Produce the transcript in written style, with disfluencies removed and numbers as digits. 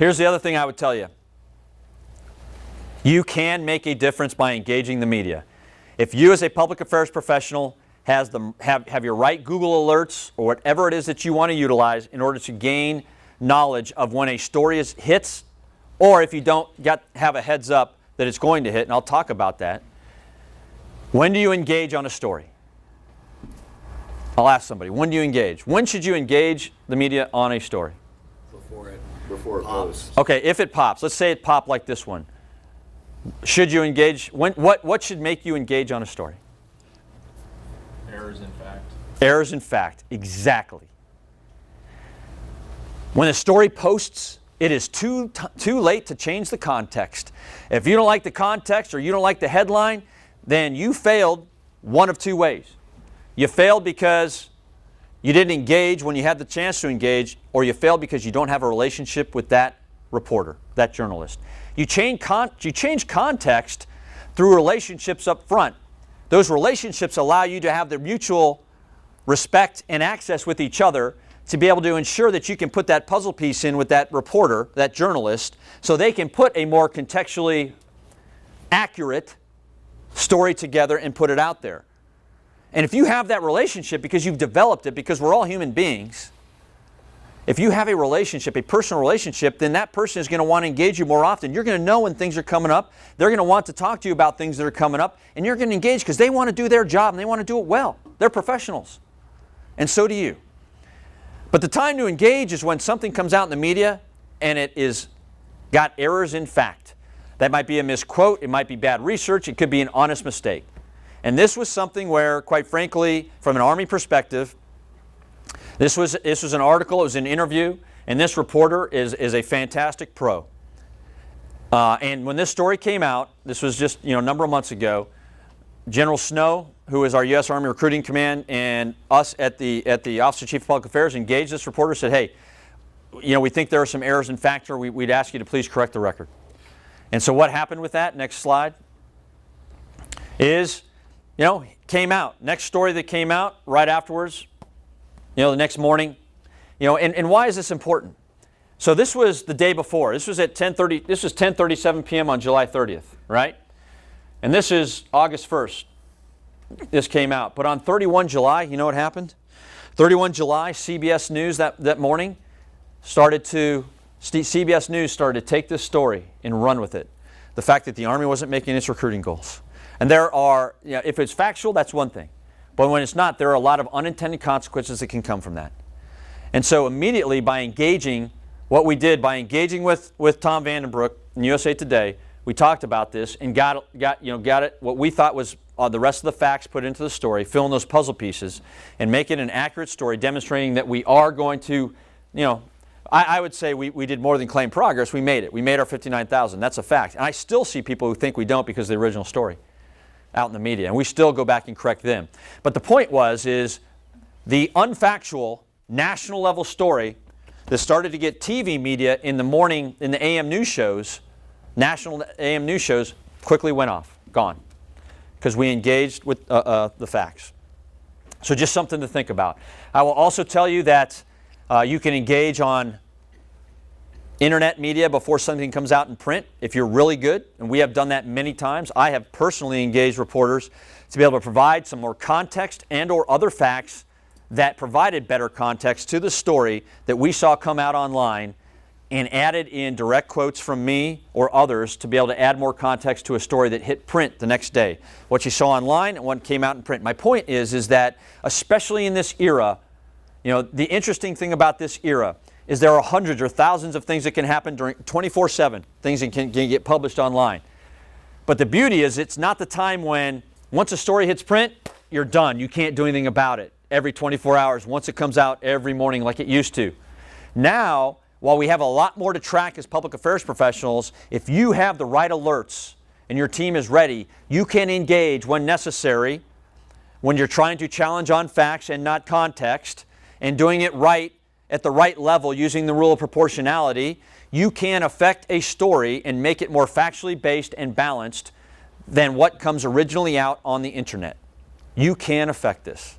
Here's the other thing I would tell you. You can make a difference by engaging the media. If you as a public affairs professional have your right Google alerts or whatever it is that you want to utilize in order to gain knowledge of when a story hits, or if you don't have a heads up that it's going to hit, and I'll talk about that. When do you engage on a story? I'll ask somebody, when do you engage? When should you engage the media on a story? Before it pops. Okay, if it pops, let's say it popped like this one. Should you engage? What should make you engage on a story? Errors in fact. Errors in fact, exactly. When a story posts, it is too late to change the context. If you don't like the context or you don't like the headline, then you failed one of two ways. You failed because you didn't engage when you had the chance to engage, or you failed because you don't have a relationship with that reporter, that journalist. You change context through relationships up front. Those relationships allow you to have the mutual respect and access with each other to be able to ensure that you can put that puzzle piece in with that reporter, that journalist, so they can put a more contextually accurate story together and put it out there. And if you have that relationship because you've developed it, because we're all human beings, if you have a relationship, a personal relationship, then that person is going to want to engage you more often. You're going to know when things are coming up. They're going to want to talk to you about things that are coming up, and you're going to engage because they want to do their job and they want to do it well. They're professionals. And so do you. But the time to engage is when something comes out in the media and it is got errors in fact. That might be a misquote, it might be bad research, it could be an honest mistake. And this was something where, quite frankly, from an Army perspective, this was an article, it was an interview, and this reporter is a fantastic pro. And when this story came out, this was just a number of months ago, General Snow, who is our U.S. Army Recruiting Command, and us at the Office of Chief of Public Affairs engaged this reporter, said, hey, we think there are some errors in fact, or we'd ask you to please correct the record. And so what happened with that, next slide, is, came out. Next story that came out right afterwards, the next morning, and why is this important? So this was the day before. This was at 10:30. This was 10:37 p.m. on July 30th, right? And this is August 1st. This came out. But on 31 July, you know what happened? 31 July, CBS News that morning CBS News started to take this story and run with it. The fact that the Army wasn't making its recruiting goals. And there are, if it's factual, that's one thing. But when it's not, there are a lot of unintended consequences that can come from that. And so immediately by engaging, what we did by engaging with Tom Vandenbroek in USA Today, we talked about this and got it, what we thought was the rest of the facts put into the story, fill in those puzzle pieces, and make it an accurate story demonstrating that we are going to, I would say we did more than claim progress. We made it. We made our 59,000. That's a fact. And I still see people who think we don't because of the original story out in the media, and we still go back and correct them. But the point is the unfactual national level story that started to get TV media in the morning in the AM news shows, national AM news shows, quickly went off, gone, because we engaged with the facts. So just something to think about. I will also tell you that you can engage on internet media before something comes out in print if you're really good, and we have done that many times. I have personally engaged reporters to be able to provide some more context and or other facts that provided better context to the story that we saw come out online, and added in direct quotes from me or others to be able to add more context to a story that hit print the next day. What you saw online and what came out in print. My point is that especially in this era, the interesting thing about this era is there are hundreds or thousands of things that can happen during 24/7, things that can get published online. But the beauty is it's not the time when once a story hits print, you're done. You can't do anything about it every 24 hours once it comes out every morning like it used to. Now, while we have a lot more to track as public affairs professionals, if you have the right alerts and your team is ready, you can engage when necessary, when you're trying to challenge on facts and not context, and doing it right at the right level using the rule of proportionality. You can affect a story and make it more factually based and balanced than what comes originally out on the internet. You can affect this.